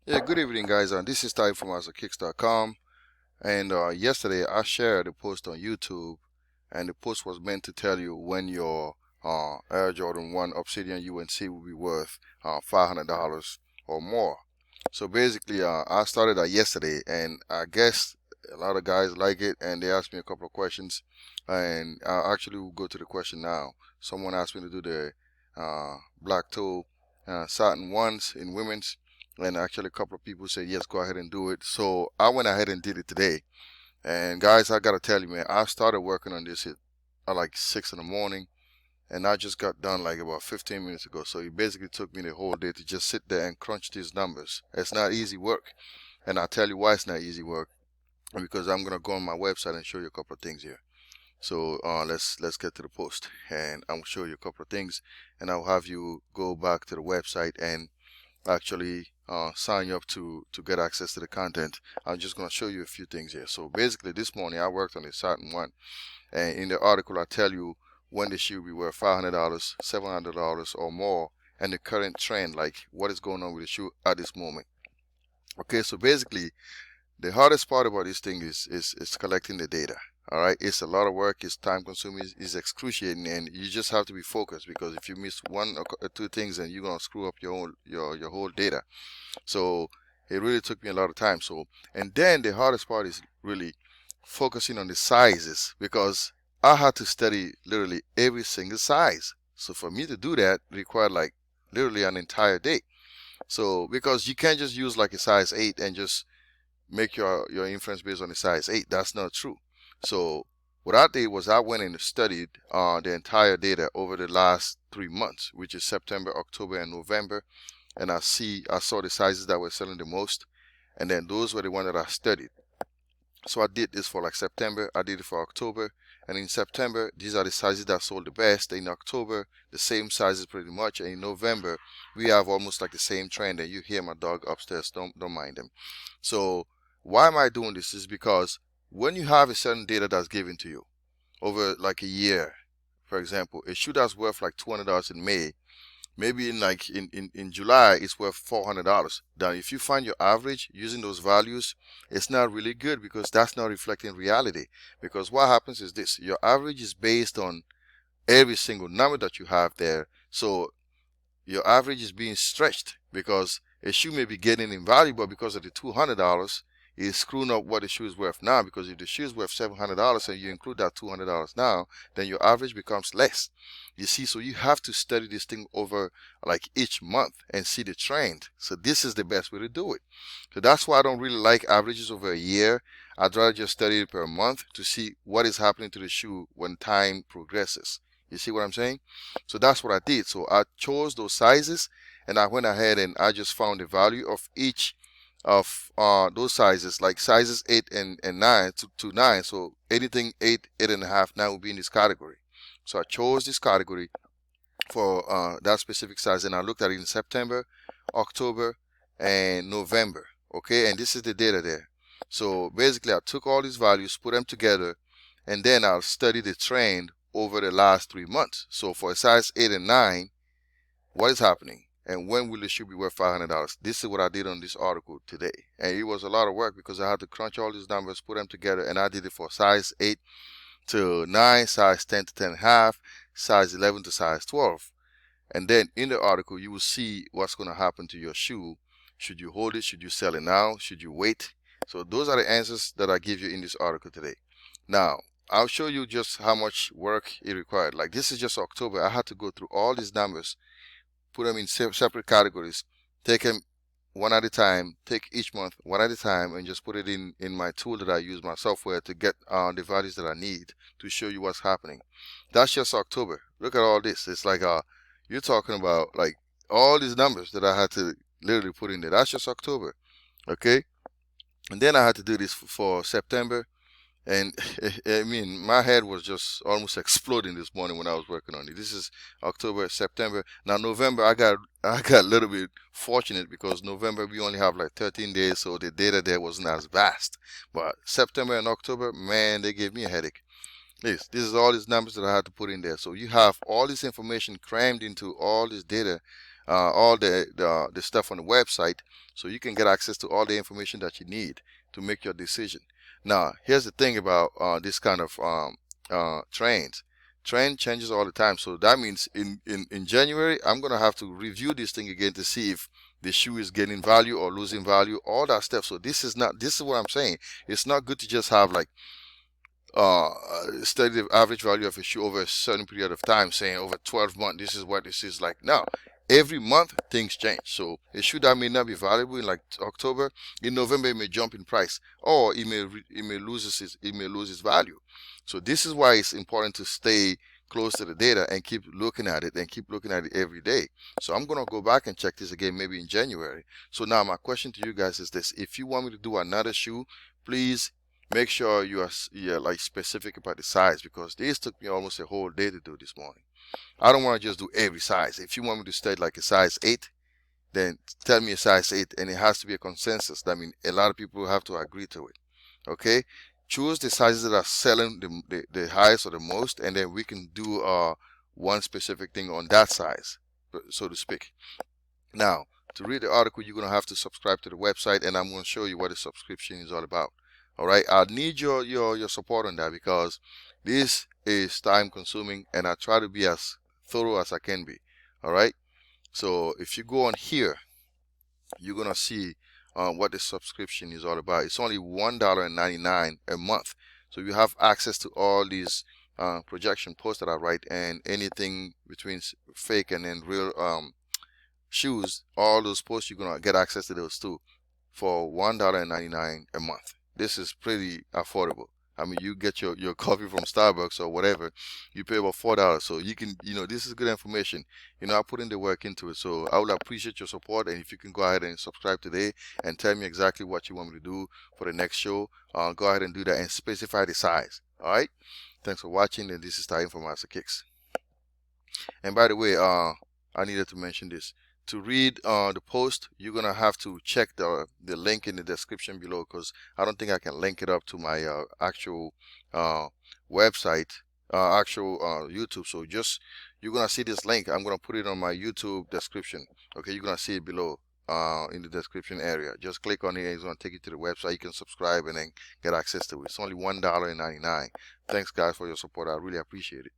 Yeah, good evening, guys. This is Ty from kicks.com. And yesterday I shared a post on YouTube, and the post was meant to tell you when your Air Jordan 1 Obsidian UNC will be worth $500 or more. So basically, I started that yesterday, and I guess a lot of guys like it, and they asked me a couple of questions, and I actually will go to the question now. Someone asked me to do the black toe satin ones in women's, and actually a couple of people said yes, go ahead and do it. So I went ahead and did it today. And guys, I gotta tell you, man, I started working on this at like 6 in the morning, and I just got done like about 15 minutes ago. So it basically took me the whole day to just sit there and crunch these numbers. It's not easy work, and I'll tell you why it's not easy work, because I'm gonna go on my website and show you a couple of things here. So let's get to the post, and I'll show you a couple of things, and I'll have you go back to the website and actually sign you up to get access to the content. I'm just going to show you a few things here. So basically this morning I worked on the Satin one, and in the article I tell you when the shoe will be worth $500, $700 or more, and the current trend, like what is going on with the shoe at this moment. Okay, so basically the hardest part about this thing is collecting the data. All right, it's a lot of work, it's time consuming, it's excruciating, and you just have to be focused, because if you miss one or two things, then you're gonna screw up your whole data. So it really took me a lot of time. So, and then the hardest part is really focusing on the sizes, because I had to study literally every single size. So for me to do that required like literally an entire day. So because you can't just use like a size 8 and just make your inference based on the size 8. That's not true. So what I did was I went and studied the entire data over the last 3 months, which is September, October, and November, and I saw the sizes that were selling the most, and then those were the ones that I studied. So I did this for like September, I did it for October, and in September these are the sizes that sold the best. In October the same sizes pretty much, and in November we have almost like the same trend. And you hear my dog upstairs, don't mind him. So why am I doing this? Is because when you have a certain data that's given to you over like a year, for example, a shoe that's worth like $200 in May, maybe in like in July it's worth $400. Now if you find your average using those values, it's not really good, because that's not reflecting reality. Because what happens is this: your average is based on every single number that you have there. So your average is being stretched, because a shoe may be getting in value, but because of the $200, is screwing up what the shoe is worth now. Because if the shoe is worth $700 and you include that $200 now, then your average becomes less. You see, so you have to study this thing over like each month and see the trend. So this is the best way to do it. So that's why I don't really like averages over a year. I'd rather just study it per month to see what is happening to the shoe when time progresses. You see what I'm saying? So that's what I did. So I chose those sizes, and I went ahead and I just found the value of each of those sizes, like sizes 8 and 9 to 9. So anything 8, 8.5, 9 will be in this category. So I chose this category for that specific size, and I looked at it in September, October, and November. Okay, and this is the data there. So basically I took all these values, put them together, and then I'll study the trend over the last 3 months. So for a size 8 and 9, what is happening? And when will the shoe be worth $500? This is what I did on this article today. And it was a lot of work, because I had to crunch all these numbers, put them together, and I did it for size 8 to 9, size 10 to 10.5, size 11 to size 12. And then in the article, you will see what's going to happen to your shoe. Should you hold it? Should you sell it now? Should you wait? So those are the answers that I give you in this article today. Now, I'll show you just how much work it required. Like this is just October. I had to go through all these numbers, put them in separate categories, take them one at a time, take each month one at a time, and just put it in my tool that I use, my software, to get the values that I need to show you what's happening. That's just October. Look at all this. It's like you're talking about like all these numbers that I had to literally put in there. That's just October. Okay, and then I had to do this for September. And I mean, my head was just almost exploding this morning when I was working on it. This is October, September. Now November, I got a little bit fortunate, because November we only have like 13 days, so the data there wasn't as vast. But September and October, man, they gave me a headache. This is all these numbers that I had to put in there. So you have all this information crammed into all this data all the stuff on the website, so you can get access to all the information that you need to make your decision. Now, here's the thing about this kind of trends. Trend changes all the time, so that means in January I'm gonna have to review this thing again to see if the shoe is gaining value or losing value, all that stuff. So this is what I'm saying. It's not good to just have like study the average value of a shoe over a certain period of time, saying over 12 months this is what this is like. Now every month things change, so a shoe that may not be valuable in like October, in November it may jump in price, or it may lose its value. So this is why it's important to stay close to the data and keep looking at it every day. So I'm gonna go back and check this again maybe in January. So now my question to you guys is this: if you want me to do another shoe, please make sure you're like specific about the size, because this took me almost a whole day to do this morning. I don't want to just do every size. If you want me to state like a size 8, then tell me a size 8, and it has to be a consensus. That means a lot of people have to agree to it. Okay? Choose the sizes that are selling the highest or the most, and then we can do one specific thing on that size, so to speak. Now, to read the article, you're going to have to subscribe to the website, and I'm going to show you what the subscription is all about. All right, I need your support on that, because this is time consuming and I try to be as thorough as I can be. All right, so if you go on here, you're gonna see what the subscription is all about. It's only $1.99 a month, so you have access to all these projection posts that I write, and anything between fake and then real shoes, all those posts, you're gonna get access to those too for $1.99 a month. This is pretty affordable. I mean, you get your coffee from Starbucks or whatever, you pay about $4. So you can, this is good information. I put in the work into it. So I would appreciate your support. And if you can go ahead and subscribe today and tell me exactly what you want me to do for the next show, go ahead and do that and specify the size. All right. Thanks for watching. And this is Satin from Master Kicks. And by the way, I needed to mention this. To read the post, you're gonna have to check the link in the description below, because I don't think I can link it up to my actual website, actual YouTube. So you're gonna see this link. I'm gonna put it on my YouTube description. Okay, you're gonna see it below in the description area. Just click on it and it's gonna take you to the website. You can subscribe and then get access to it. It's only $1.99. Thanks guys for your support. I really appreciate it.